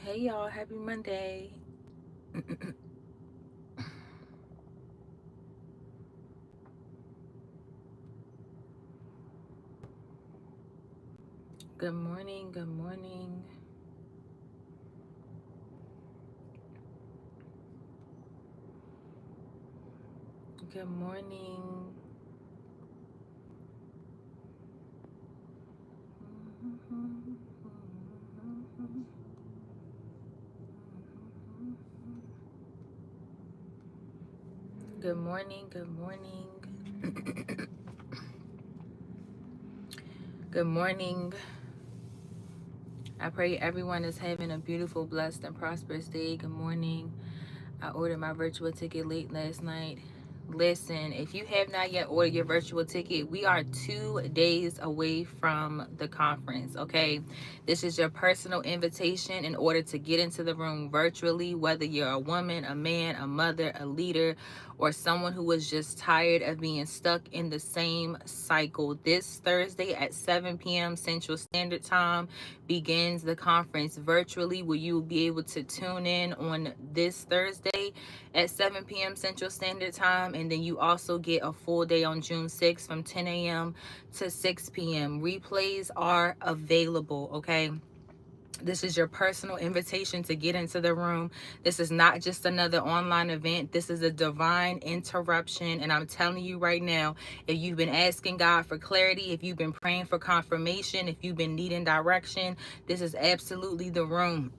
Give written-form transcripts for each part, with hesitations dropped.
Hey y'all, happy Monday. Good morning, good morning. Good morning. Good morning, good morning. Good morning. I pray everyone is having a beautiful, blessed, and prosperous day. Good morning. I ordered my virtual ticket late last night. Listen, if you have not yet ordered your virtual ticket, we are 2 days away from the conference, okay? This is your personal invitation in order to get into the room virtually, whether you're a woman, a man, a mother, a leader, or someone who was just tired of being stuck in the same cycle. This Thursday at 7 p.m. Central Standard Time begins the conference virtually, where you will be able to tune in on this Thursday at 7 p.m. Central Standard Time. And then you also get a full day on June 6th from 10 a.m. to 6 p.m. Replays are available, okay? This is your personal invitation to get into the room. This is not just another online event. This is a divine interruption. And I'm telling you right now, if you've been asking God for clarity, if you've been praying for confirmation, if you've been needing direction, this is absolutely the room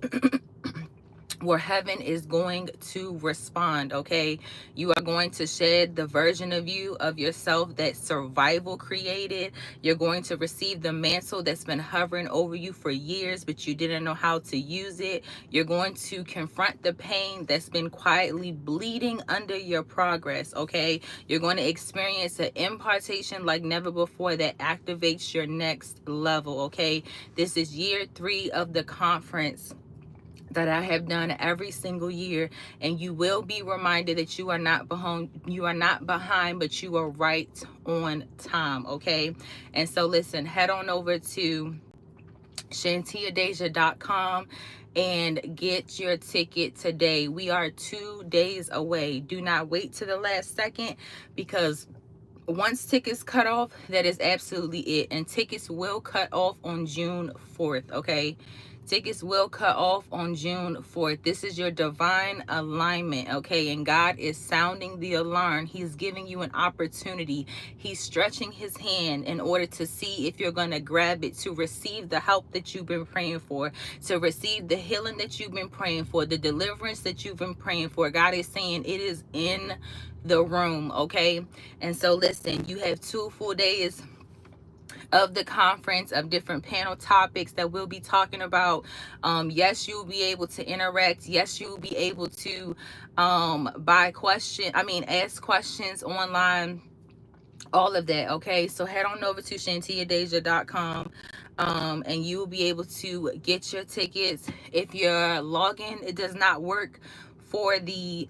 where heaven is going to respond, okay? You are going to shed the version of you, of yourself, that survival created. You're going to receive the mantle that's been hovering over you for years, but you didn't know how to use it. You're going to confront the pain that's been quietly bleeding under your progress, okay? You're going to experience an impartation like never before that activates your next level, okay? This is year 3 of the conference that I have done every single year, and you will be reminded that you are not behind, but you are right on time, okay? And so listen, head on over to shantiadeja.com and get your ticket today. We are 2 days away. Do not wait to the last second, because once tickets cut off, that is absolutely it. And tickets will cut off on June 4th, okay? Tickets will cut off on June 4th. This is your divine alignment, okay? And God is sounding the alarm. He's giving you an opportunity. He's stretching his hand in order to see if you're going to grab it, to receive the help that you've been praying for, to receive the healing that you've been praying for, the deliverance that you've been praying for. God is saying it is in the room, okay? And so listen, you have 2 full days of the conference, of different panel topics that we'll be talking about. Yes, you'll be able to interact. Yes, you'll be able to ask questions online, all of that, okay? So head on over to shantiadeja.com, and you will be able to get your tickets. If your login, it does not work for the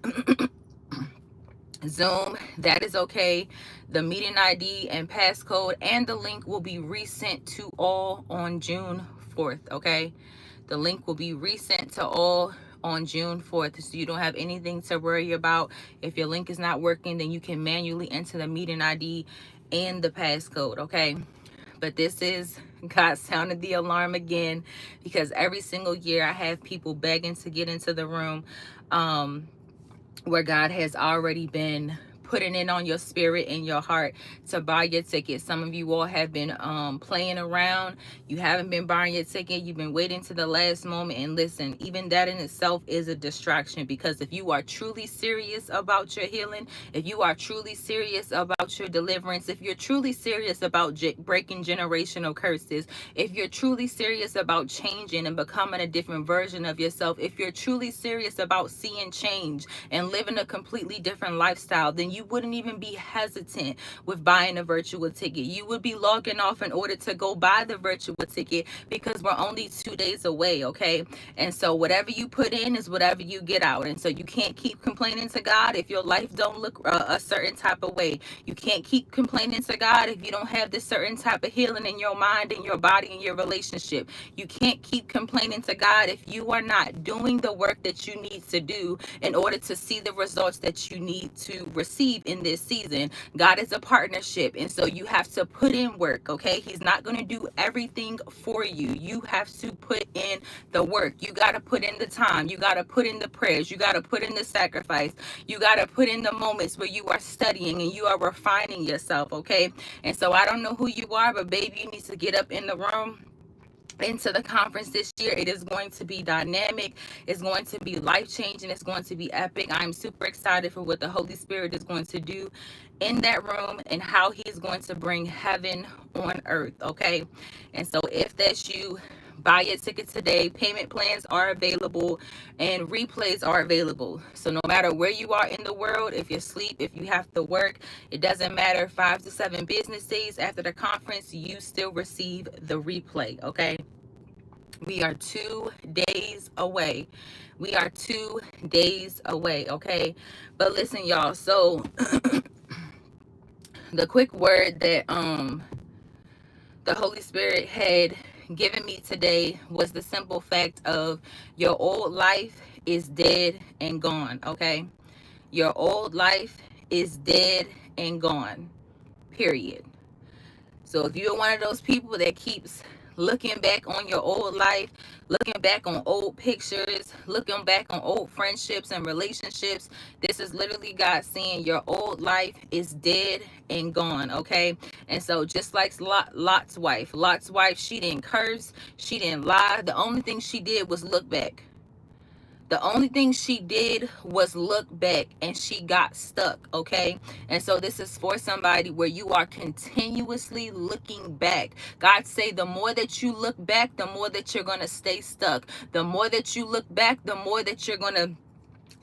Zoom, that is okay. The meeting ID and passcode and the link will be resent to all on June 4th, okay? The link will be resent to all on June 4th, so you don't have anything to worry about. If your link is not working, then you can manually enter the meeting ID and the passcode, okay? But this is God sounded the alarm again, because every single year I have people begging to get into the room, where God has already been putting it on your spirit and your heart to buy your ticket. Some of you all have been playing around. You haven't been buying your ticket. You've been waiting to the last moment. And listen, even that in itself is a distraction, because if you are truly serious about your healing, if you are truly serious about your deliverance, if you're truly serious about breaking generational curses, if you're truly serious about changing and becoming a different version of yourself, if you're truly serious about seeing change and living a completely different lifestyle, then you wouldn't even be hesitant with buying a virtual ticket. You would be logging off in order to go buy the virtual ticket, because we're only 2 days away, okay? And so whatever you put in is whatever you get out. And so you can't keep complaining to God if your life don't look a certain type of way. You can't keep complaining to God if you don't have this certain type of healing in your mind, in your body, in your relationship. You can't keep complaining to God if you are not doing the work that you need to do in order to see the results that you need to receive in this season. God is a partnership, and so you have to put in work, okay? He's not going to do everything for you. You have to put in the work. You got to put in the time. You got to put in the prayers. You got to put in the sacrifice. You got to put in the moments where you are studying and you are refining yourself, okay? And so I don't know who you are, but baby, you need to get up in the room into the conference this year. It is going to be dynamic. It's going to be life-changing. It's going to be epic. I'm super excited for what the Holy Spirit is going to do in that room and how he's going to bring heaven on earth, okay? And so if that's you, buy your ticket today. Payment plans are available and replays are available. So no matter where you are in the world, if you sleep, if you have to work, it doesn't matter. 5 to 7 business days after the conference, you still receive the replay, okay? We are 2 days away. We are 2 days away, okay? But listen, y'all, so the quick word that the Holy Spirit had given me today was the simple fact of your old life is dead and gone, okay? Your old life is dead and gone, period. So if you're one of those people that keeps looking back on your old life, looking back on old pictures, looking back on old friendships and relationships, this is literally God saying your old life is dead and gone, okay? And so just like Lot's wife, she didn't curse, she didn't lie. The only thing she did was look back. The only thing she did was look back, and she got stuck, okay? And so this is for somebody where you are continuously looking back. God say the more that you look back, the more that you're going to stay stuck. The more that you look back, the more that you're going to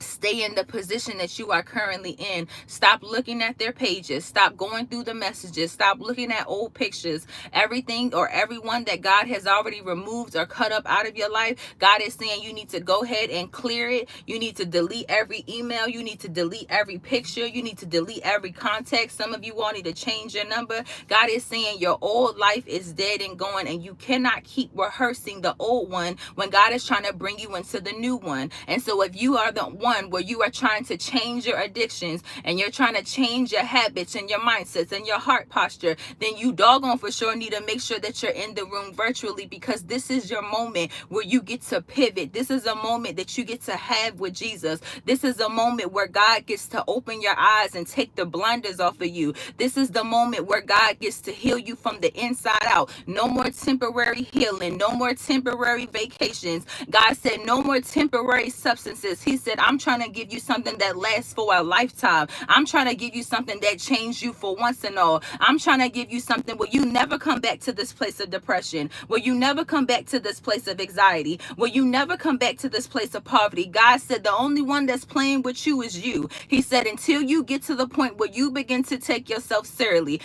stay in the position that you are currently in. Stop looking at their pages. Stop going through the messages. Stop looking at old pictures. Everything or everyone that God has already removed or cut up out of your life, God is saying you need to go ahead and clear it. You need to delete every email. You need to delete every picture. You need to delete every contact. Some of you all need to change your number. God is saying your old life is dead and gone, and you cannot keep rehearsing the old one when God is trying to bring you into the new one. And so if you are the one where you are trying to change your addictions and you're trying to change your habits and your mindsets and your heart posture, then you doggone for sure need to make sure that you're in the room virtually, because this is your moment where you get to pivot. This is a moment that you get to have with Jesus. This is a moment where God gets to open your eyes and take the blinders off of you. This is the moment where God gets to heal you from the inside out. No more temporary healing. No more temporary vacations. God said no more temporary substances. He said, I'm trying to give you something that lasts for a lifetime. I'm trying to give you something that changed you for once and all. I'm trying to give you something where you never come back to this place of depression, where you never come back to this place of anxiety, where you never come back to this place of poverty. God said the only one that's playing with you is you. He said until you get to the point where you begin to take yourself seriously,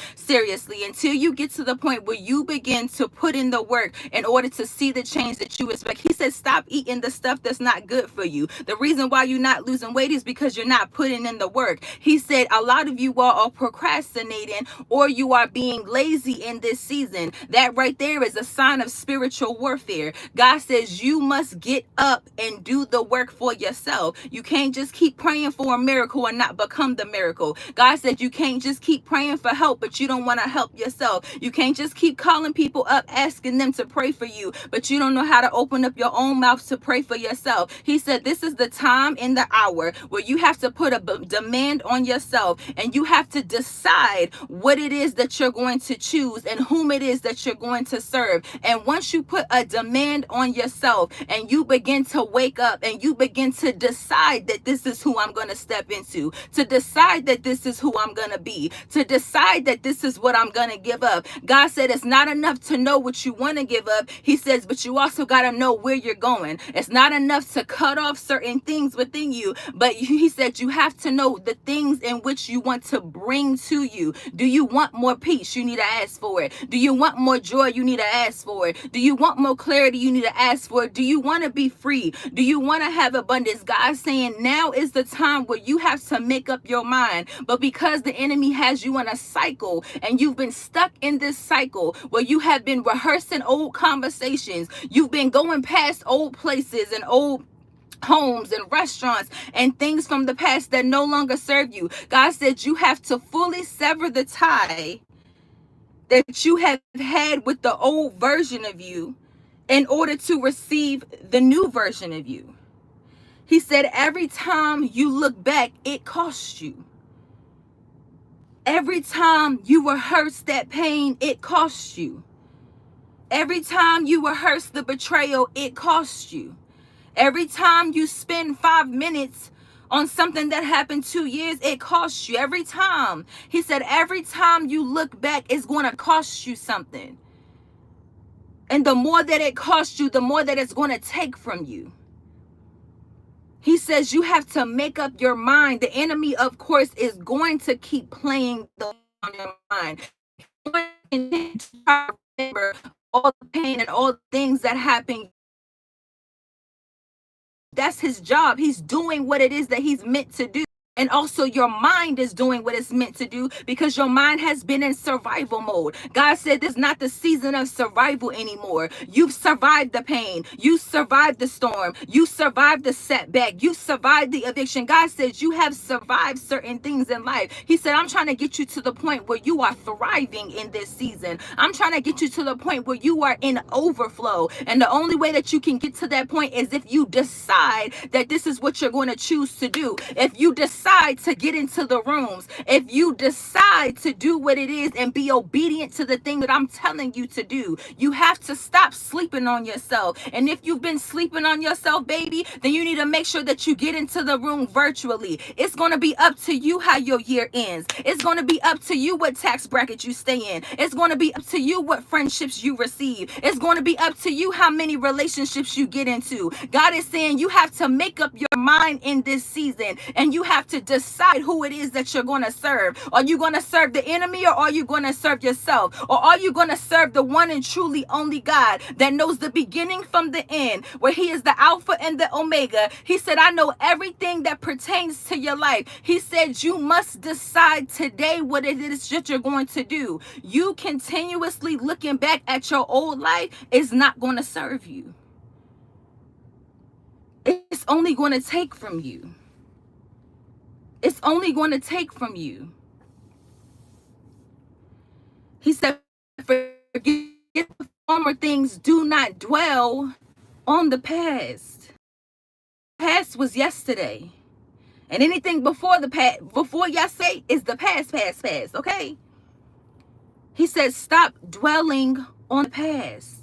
until you get to the point where you begin to put in the work in order to see the change that you expect. He said stop eating the stuff that's not good for you. The reason why you're not losing weight is because you're not putting in the work. He said a lot of you all are procrastinating, or you are being lazy in this season. That right there is a sign of spiritual warfare. God says you must get up and do the work for yourself. You can't just keep praying for a miracle and not become the miracle. God said you can't just keep praying for help, but you don't want to help yourself. You can't just keep calling people up, asking them to pray for you, but you don't know how to open up your own mouth to pray for yourself. He said this is the time in the hour where you have to put a demand on yourself, and you have to decide what it is that you're going to choose and whom it is that you're going to serve. And once you put a demand on yourself and you begin to wake up and you begin to decide that this is who I'm going to step into, to decide that this is who I'm going to be, to decide that this is what I'm going to give up. God said it's not enough to know what you want to give up. He says, but you also got to know where you're going. It's not enough to cut off certain things within within you, but he said you have to know the things in which you want to bring to you. Do you want more peace? You need to ask for it. Do you want more joy? You need to ask for it. Do you want more clarity? You need to ask for it. Do you want to be free? Do you want to have abundance? God's saying now is the time where you have to make up your mind. But because the enemy has you in a cycle and you've been stuck in this cycle where you have been rehearsing old conversations, you've been going past old places and old homes and restaurants and things from the past that no longer serve you. God said you have to fully sever the tie that you have had with the old version of you in order to receive the new version of you. He said every time you look back, it costs you. Every time you rehearse that pain, it costs you. Every time you rehearse the betrayal, it costs you. Every time you spend 5 minutes on something that happened 2 years, it costs you. Every time. He said every time you look back, it's going to cost you something. And the more that it costs you, the more that it's going to take from you. He says you have to make up your mind. The enemy, of course, is going to keep playing on your mind. Remember all the pain and all the things that happened. That's his job. He's doing what it is that he's meant to do. And also your mind is doing what it's meant to do because your mind has been in survival mode. God said this is not the season of survival anymore. You've survived the pain. You survived the storm. You survived the setback. You survived the eviction. God said you have survived certain things in life. He said, I'm trying to get you to the point where you are thriving in this season. I'm trying to get you to the point where you are in overflow. And the only way that you can get to that point is if you decide that this is what you're going to choose to do. If you decide to get into the rooms, if you decide to do what it is and be obedient to the thing that I'm telling you to do, you have to stop sleeping on yourself. And if you've been sleeping on yourself, baby, then you need to make sure that you get into the room virtually. It's going to be up to you how your year ends. It's going to be up to you what tax bracket you stay in. It's going to be up to you what friendships you receive. It's going to be up to you how many relationships you get into. God is saying you have to make up your mind in this season, and you have to decide who it is that you're going to serve. Are you going to serve the enemy, or are you going to serve yourself? Or are you going to serve the one and truly only God that knows the beginning from the end, where he is the Alpha and the Omega? He said, I know everything that pertains to your life. He said, you must decide today what it is that you're going to do. You continuously looking back at your old life is not going to serve you. It's only going to take from you. It's only going to take from you. He said, forget the former things. Do not dwell on the past. Past was yesterday. And anything before the past, before yesterday is the past, okay? He said, stop dwelling on the past.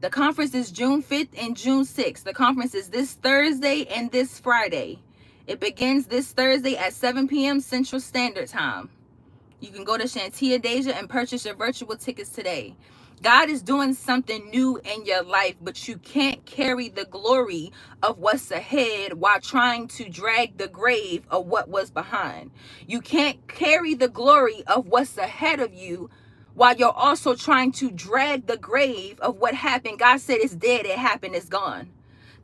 The conference is June 5th and June 6th. The conference is this Thursday and this Friday. It begins this Thursday at 7 p.m. Central Standard Time. You can go to Shantia Deja and purchase your virtual tickets today. God is doing something new in your life, but you can't carry the glory of what's ahead while trying to drag the grave of what was behind. You can't carry the glory of what's ahead of you while you're also trying to drag the grave of what happened. God said it's dead, it happened, it's gone.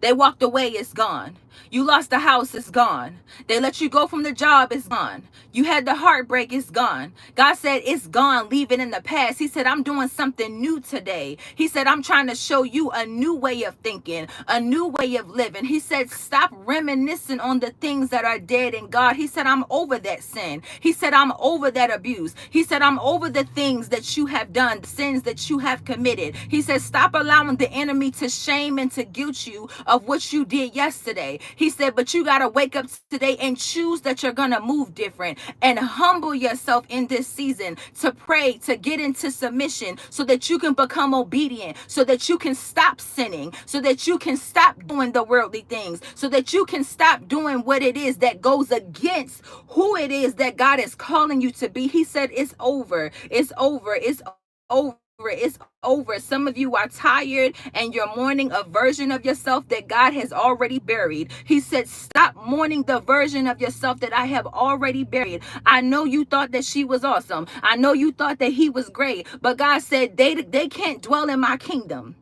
They walked away, it's gone. You lost the house, it's gone. They let you go from the job, it's gone. You had the heartbreak, it's gone. God said it's gone, leave it in the past. He said, I'm doing something new today. He said, I'm trying to show you a new way of thinking, a new way of living. He said, stop reminiscing on the things that are dead in God. He said, I'm over that sin. He said, I'm over that abuse. He said, I'm over the things that you have done, the sins that you have committed. He said, stop allowing the enemy to shame and to guilt you of what you did yesterday. He said, but you got to wake up today and choose that you're going to move different and humble yourself in this season to pray, to get into submission so that you can become obedient, so that you can stop sinning, so that you can stop doing the worldly things, so that you can stop doing what it is that goes against who it is that God is calling you to be. He said, it's over. It's over. It's over. It's over. Some of you are tired and you're mourning a version of yourself that God has already buried. He said, stop mourning the version of yourself that I have already buried. I know you thought that she was awesome. I know you thought that he was great. But God said they can't dwell in my kingdom.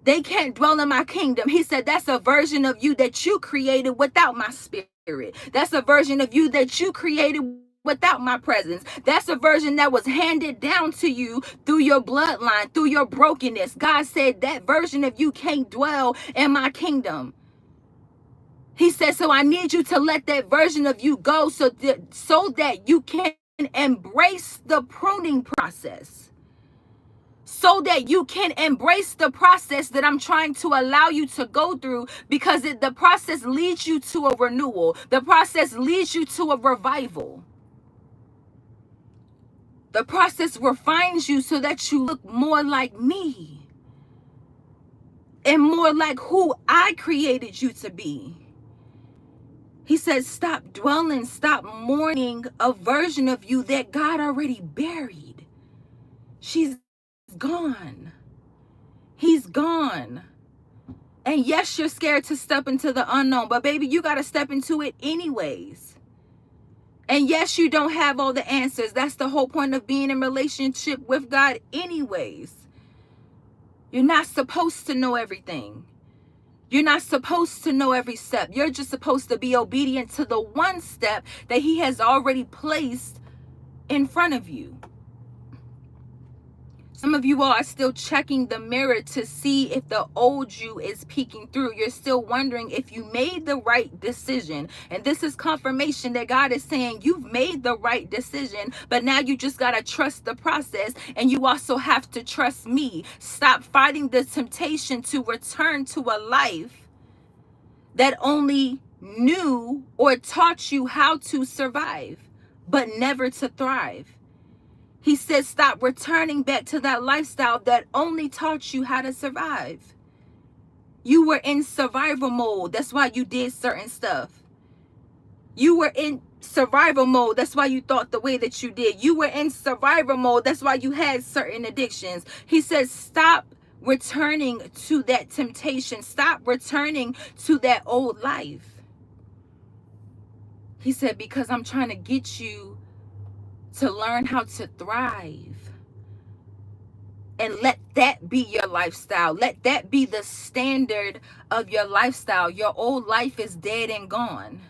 They can't dwell in my kingdom. He said, that's a version of you that you created without my spirit. That's a version of you that you created without my presence. That's a version that was handed down to you through your bloodline, through your brokenness. God said that version of you can't dwell in my kingdom. He said, so I need you to let that version of you go so that you can embrace the pruning process. So that you can embrace the process that I'm trying to allow you to go through, because the process leads you to a renewal. The process leads you to a revival. The process refines you so that you look more like me and more like who I created you to be. He says, stop dwelling, stop mourning a version of you that God already buried. She's gone. He's gone. And yes, you're scared to step into the unknown, but baby, you got to step into it anyways. And yes, you don't have all the answers. That's the whole point of being in relationship with God anyways. You're not supposed to know everything. You're not supposed to know every step. You're just supposed to be obedient to the one step that he has already placed in front of you. Some of you all are still checking the mirror to see if the old you is peeking through. You're still wondering if you made the right decision. And this is confirmation that God is saying you've made the right decision, but now you just got to trust the process, and you also have to trust me. Stop fighting the temptation to return to a life that only knew or taught you how to survive, but never to thrive. He said, stop returning back to that lifestyle that only taught you how to survive. You were in survival mode. That's why you did certain stuff. You were in survival mode. That's why you thought the way that you did. You were in survival mode. That's why you had certain addictions. He said, stop returning to that temptation. Stop returning to that old life. He said, because I'm trying to get you to learn how to thrive. And let that be your lifestyle. Let that be the standard of your lifestyle. Your old life is dead and gone.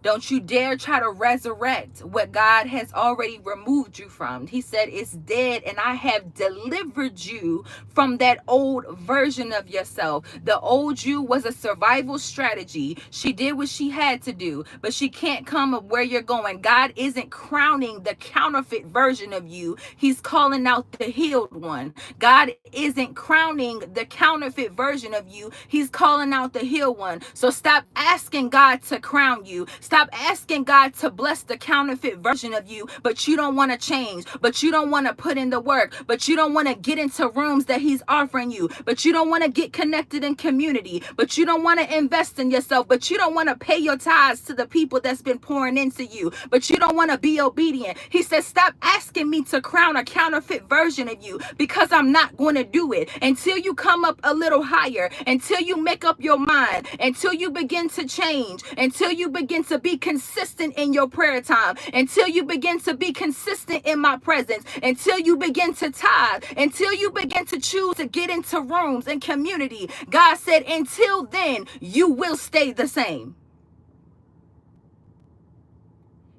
Don't you dare try to resurrect what God has already removed you from. He said it's dead, and I have delivered you from that old version of yourself. The old you was a survival strategy. She did what she had to do, but she can't come up where you're going. God isn't crowning the counterfeit version of you. He's calling out the healed one. God isn't crowning the counterfeit version of you. He's calling out the healed one. So stop asking God to crown you. Stop asking God to bless the counterfeit version of you, but you don't want to change, but you don't want to put in the work, but you don't want to get into rooms that he's offering you, but you don't want to get connected in community, but you don't want to invest in yourself, but you don't want to pay your tithes to the people that's been pouring into you, but you don't want to be obedient. He says, stop asking me to crown a counterfeit version of you, because I'm not going to do it until you come up a little higher, until you make up your mind, until you begin to change, until you begin to be consistent in your prayer time, until you begin to be consistent in my presence, until you begin to tithe, until you begin to choose to get into rooms and community. God said, until then, you will stay the same.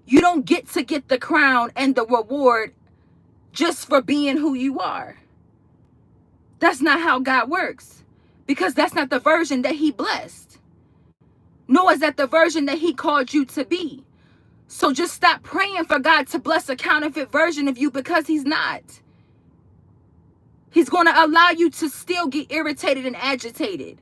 You don't get to get the crown and the reward just for being who you are. That's not how God works, because that's not the version that he blessed, nor is that the version that he called you to be. So just stop praying for God to bless a counterfeit version of you, because he's not. He's going to allow you to still get irritated and agitated.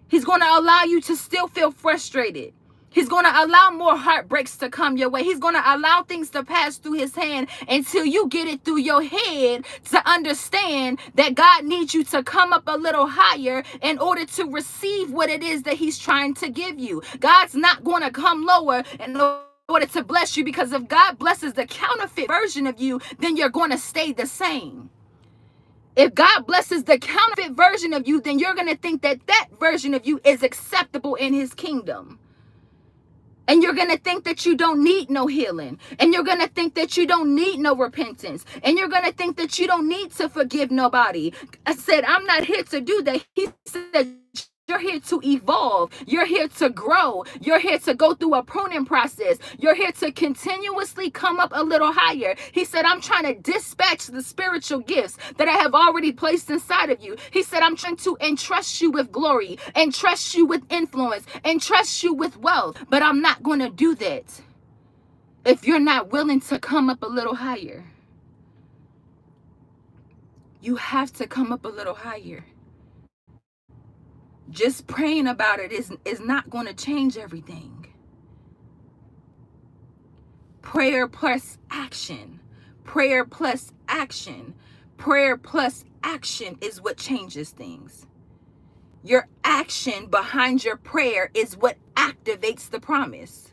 He's going to allow you to still feel frustrated. He's going to allow more heartbreaks to come your way. He's going to allow things to pass through his hand until you get it through your head to understand that God needs you to come up a little higher in order to receive what it is that he's trying to give you. God's not going to come lower in order to bless you, because if God blesses the counterfeit version of you, then you're going to stay the same. If God blesses the counterfeit version of you, then you're going to think that that version of you is acceptable in his kingdom. And you're going to think that you don't need no healing. And you're going to think that you don't need no repentance. And you're going to think that you don't need to forgive nobody. I said, I'm not here to do that. He said, you're here to evolve. You're here to grow. You're here to go through a pruning process. You're here to continuously come up a little higher. He said, I'm trying to dispatch the spiritual gifts that I have already placed inside of you. He said, I'm trying to entrust you with glory, entrust you with influence, entrust you with wealth. But I'm not going to do that if you're not willing to come up a little higher. You have to come up a little higher. Just praying about it is not going to change everything. Prayer plus action. Prayer plus action. Prayer plus action is what changes things. Your action behind your prayer is what activates the promise.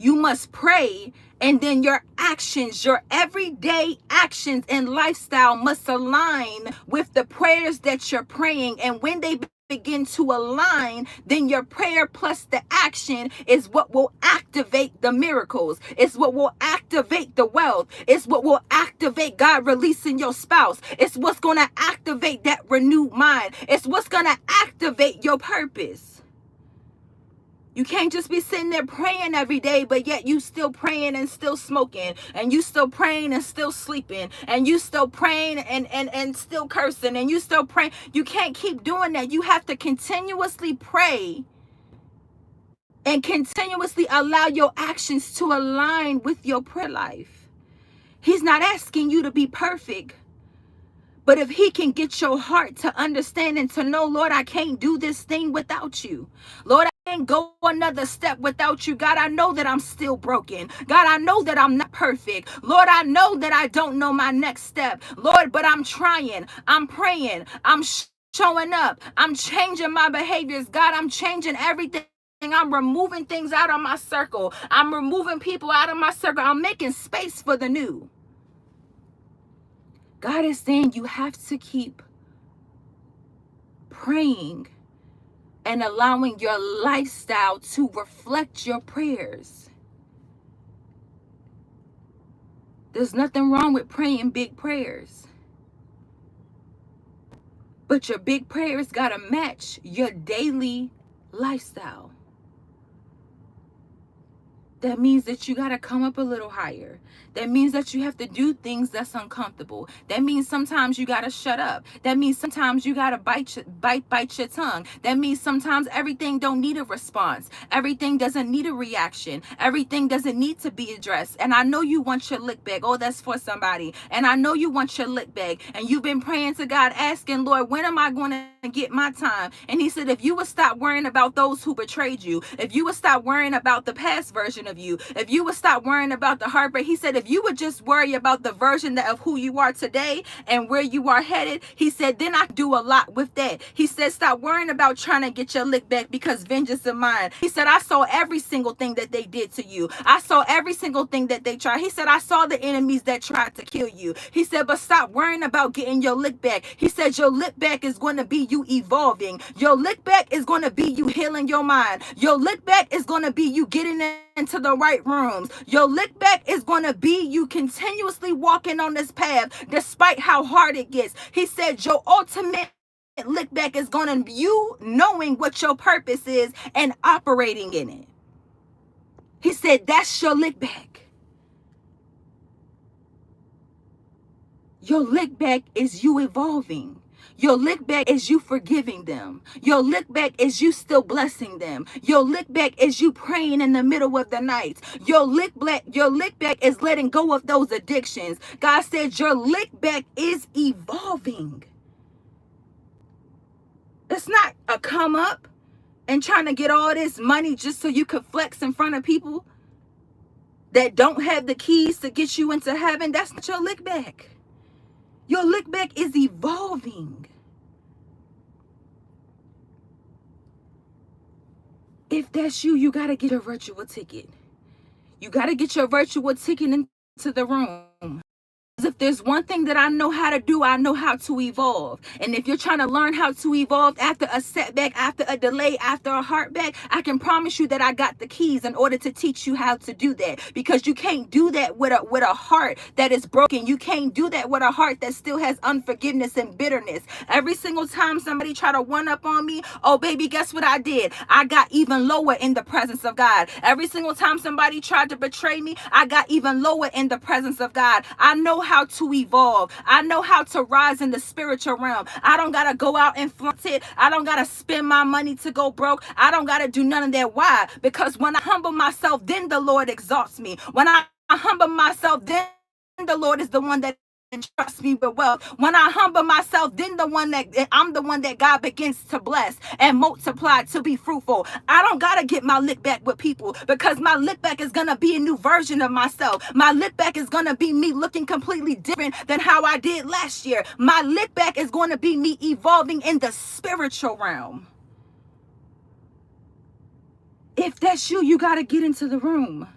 You must pray, and then your actions, your everyday actions and lifestyle must align with the prayers that you're praying. And when they begin to align, then your prayer plus the action is what will activate the miracles. It's what will activate the wealth. It's what will activate God releasing your spouse. It's what's going to activate that renewed mind. It's what's going to activate your purpose. You can't just be sitting there praying every day, but yet you still praying and still smoking, and you still praying and still sleeping, and you still praying and still cursing, and you still praying. You can't keep doing that. You have to continuously pray and continuously allow your actions to align with your prayer life. He's not asking you to be perfect. But if he can get your heart to understand and to know, Lord, I can't do this thing without you. Lord, I can't go another step without you. God, I know that I'm still broken. God, I know that I'm not perfect. Lord, I know that I don't know my next step. Lord, but I'm trying. I'm praying. I'm showing up. I'm changing my behaviors. God, I'm changing everything. I'm removing things out of my circle. I'm removing people out of my circle. I'm making space for the new. God is saying you have to keep praying and allowing your lifestyle to reflect your prayers. There's nothing wrong with praying big prayers. But your big prayers got to match your daily lifestyle. That means that you got to come up a little higher. That means that you have to do things that's uncomfortable. That means sometimes you got to shut up. That means sometimes you got to bite your tongue. That means sometimes everything don't need a response. Everything doesn't need a reaction. Everything doesn't need to be addressed. And I know you want your lick back. Oh, that's for somebody. And I know you want your lick back. And you've been praying to God, asking, Lord, when am I going to get my time? And he said, if you would stop worrying about those who betrayed you, if you would stop worrying about the past version of you, if you would stop worrying about the heartbreak, he said, if you would just worry about the version of who you are today and where you are headed, he said, then I do a lot with that. He said, stop worrying about trying to get your lick back, because vengeance is mine. He said, I saw every single thing that they did to you. I saw every single thing that they tried. He said, I saw the enemies that tried to kill you. He said, but stop worrying about getting your lick back. He said, your lick back is going to be you evolving. Your lick back is going to be you healing your mind. Your lick back is going to be you getting into the right rooms. Your lick back is going to be you continuously walking on this path despite how hard it gets. He said your ultimate lick back is going to be you knowing what your purpose is and operating in it. He said that's your lick back. Your lick back is you evolving. Your lick back is you forgiving them. Your lick back is you still blessing them. Your lick back is you praying in the middle of the night. Your lick back is letting go of those addictions. God said your lick back is evolving. It's not a come up and trying to get all this money just so you could flex in front of people that don't have the keys to get you into heaven. That's not your lick back. Your lick back is evolving. If that's you, you got to get your virtual ticket. You got to get your virtual ticket into the room. If there's one thing that I know how to do, I know how to evolve. And if you're trying to learn how to evolve after a setback, after a delay, after a heartback, I can promise you that I got the keys in order to teach you how to do that. Because you can't do that with a heart that is broken. You can't do that with a heart that still has unforgiveness and bitterness. Every single time somebody try to one up on me, oh baby, guess what I did? I got even lower in the presence of God. Every single time somebody tried to betray me, I got even lower in the presence of God. I know how to evolve. I know how to rise in the spiritual realm. I don't gotta go out and flaunt it. I don't gotta spend my money to go broke. I don't gotta do none of that. Why? Because when I humble myself, then the Lord exalts me. When I humble myself, then the Lord is the one that entrusts me with wealth. When I humble myself, then I'm the one that God begins to bless and multiply to be fruitful. I don't gotta get my lick back with people, because my lick back is gonna be a new version of myself. My lick back is gonna be me looking completely different than how I did last year. My lick back is going to be me evolving in the spiritual realm. If that's you, you gotta get into the room.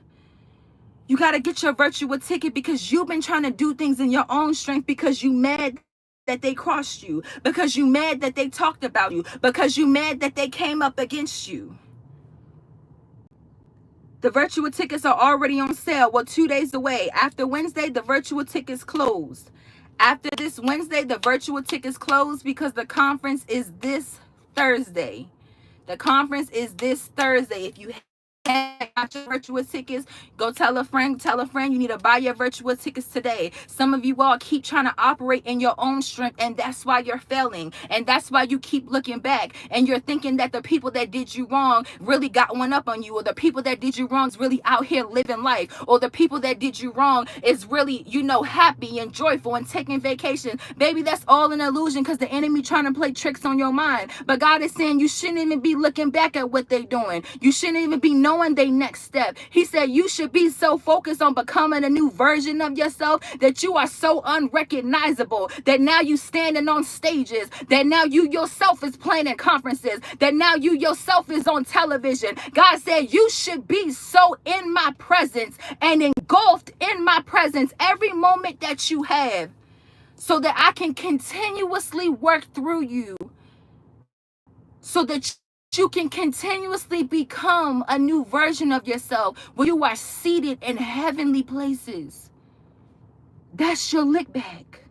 You got to get your virtual ticket, because you've been trying to do things in your own strength, because you mad that they crossed you, because you mad that they talked about you, because you mad that they came up against you. The virtual tickets are already on sale. Well, 2 days away. After Wednesday, the virtual tickets closed. After this Wednesday, the virtual tickets closed, because the conference is this Thursday. The conference is this Thursday. If you got your virtual tickets, go tell a friend you need to buy your virtual tickets today. Some of you all keep trying to operate in your own strength, and that's why you're failing, and that's why you keep looking back, and you're thinking that the people that did you wrong really got one up on you, or the people that did you wrong is really out here living life, or the people that did you wrong is really, happy and joyful and taking vacation. Baby, that's all an illusion, because the enemy trying to play tricks on your mind. But God is saying you shouldn't even be looking back at what they're doing. You shouldn't even be knowing their next step. He said you should be so focused on becoming a new version of yourself that you are so unrecognizable, that now you standing on stages, that now you yourself is playing in conferences, that now you yourself is on television. God said you should be so in my presence and engulfed in my presence every moment that you have, so that I can continuously work through you, so that you can continuously become a new version of yourself where you are seated in heavenly places. That's your lick back.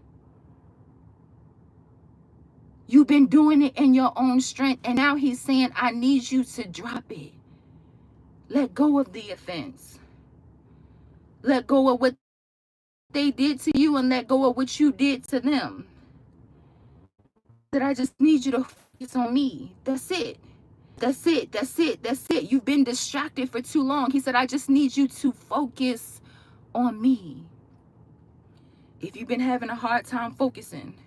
You've been doing it in your own strength, and now he's saying, I need you to drop it. Let go of the offense. Let go of what they did to you, and let go of what you did to them. That I just need you to focus on me. That's it. That's it. That's it. That's it. You've been distracted for too long. He said, I just need you to focus on me. If you've been having a hard time focusing,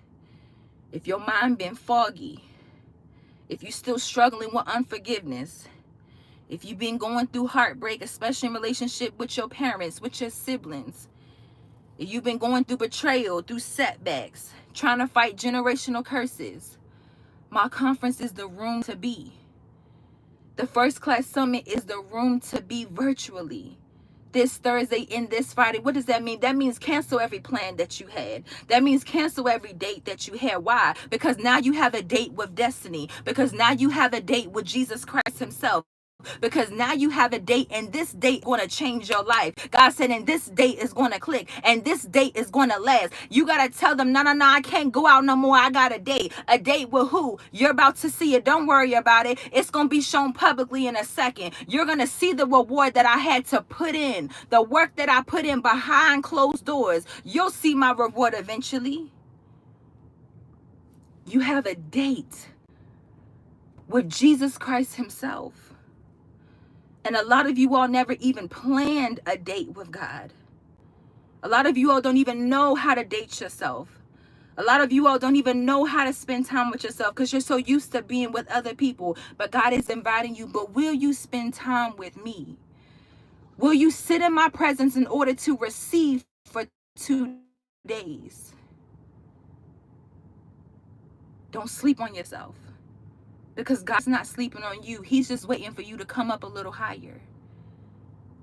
if your mind been foggy, if you're still struggling with unforgiveness, if you've been going through heartbreak, especially in relationship with your parents, with your siblings, if you've been going through betrayal, through setbacks, trying to fight generational curses, my conference is the room to be. The First Class Summit is the room to be virtually. This Thursday and this Friday. What does that mean? That means cancel every plan that you had. That means cancel every date that you had. Why? Because now you have a date with destiny. Because now you have a date with Jesus Christ himself. Because now you have a date, and this date is going to change your life. God said, and this date is going to click, and this date is going to last. You got to tell them, no, I can't go out no more. I got a date. A date with who? You're about to see it. Don't worry about it. It's going to be shown publicly in a second. You're going to see the reward that I had to put in, the work that I put in behind closed doors. You'll see my reward eventually. You have a date with Jesus Christ himself. And a lot of you all never even planned a date with God. A lot of you all don't even know how to date yourself. A lot of you all don't even know how to spend time with yourself, because you're so used to being with other people. But God is inviting you, but will you spend time with me? Will you sit in my presence in order to receive for 2 days? Don't sleep on yourself. because God's not sleeping on you. He's just waiting for you to come up a little higher.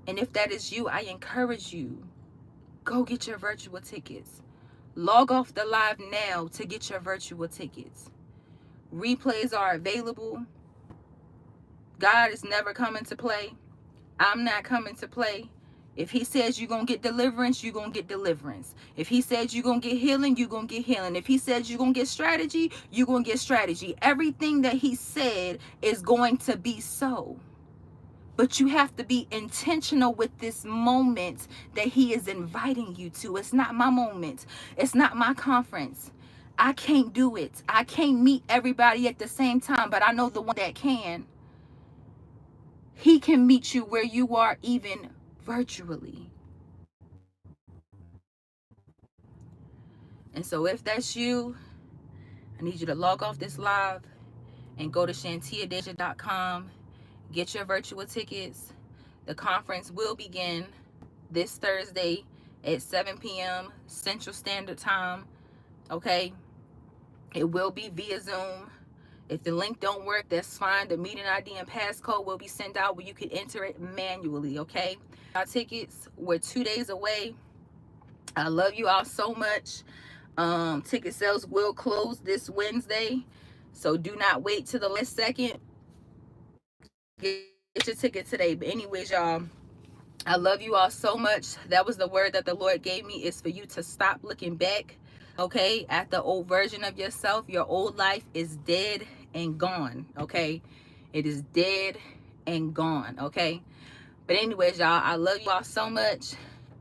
And if that is you, I encourage you, go get your virtual tickets. Log off the live now to get your virtual tickets. Replays are available. God is never coming to play. I'm not coming to play. If he says you're going to get deliverance, you're going to get deliverance. If he says you're going to get healing, you're going to get healing. If he says you're going to get strategy, you're going to get strategy. Everything that he said is going to be so. But you have to be intentional with this moment that he is inviting you to. It's not my moment. It's not my conference. I can't do it. I can't meet everybody at the same time, but I know the one that can. He can meet you where you are, even virtually. And so if that's you, I need you to log off this live and go to shantia.com. Get your virtual tickets. The conference will begin this Thursday at 7 p.m. Central Standard Time. Okay? It will be via Zoom. If the link don't work, that's fine. The meeting ID and passcode will be sent out where you can enter it manually, okay? Our tickets, we're 2 days away. I love you all so much. Ticket sales will close this Wednesday, so do not wait till the last second. Get your ticket today. But anyways, y'all, I love you all so much. That was the word that the Lord gave me, is for you to stop looking back, okay, at the old version of yourself. Your old life is dead and gone, okay? It is dead and gone, okay? But anyways, y'all, I love you all so much,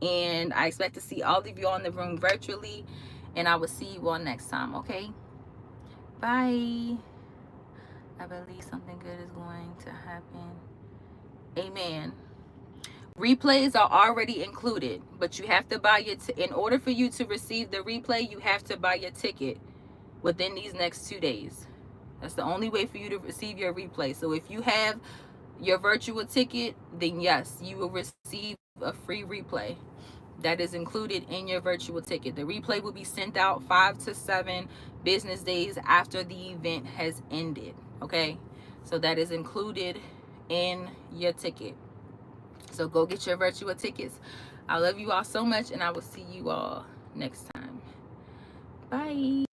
and I expect to see all of you all in the room virtually, and I will see you all next time, okay? Bye. I believe something good is going to happen. Amen. Replays are already included, but you have to buy your in order for you to receive the replay, you have to buy your ticket within these next 2 days. That's the only way for you to receive your replay. So if you have your virtual ticket, then yes, you will receive a free replay that is included in your virtual ticket. The replay will be sent out 5 to 7 business days after the event has ended, okay? So that is included in your ticket. So go get your virtual tickets. I love you all so much, and I will see you all next time. Bye.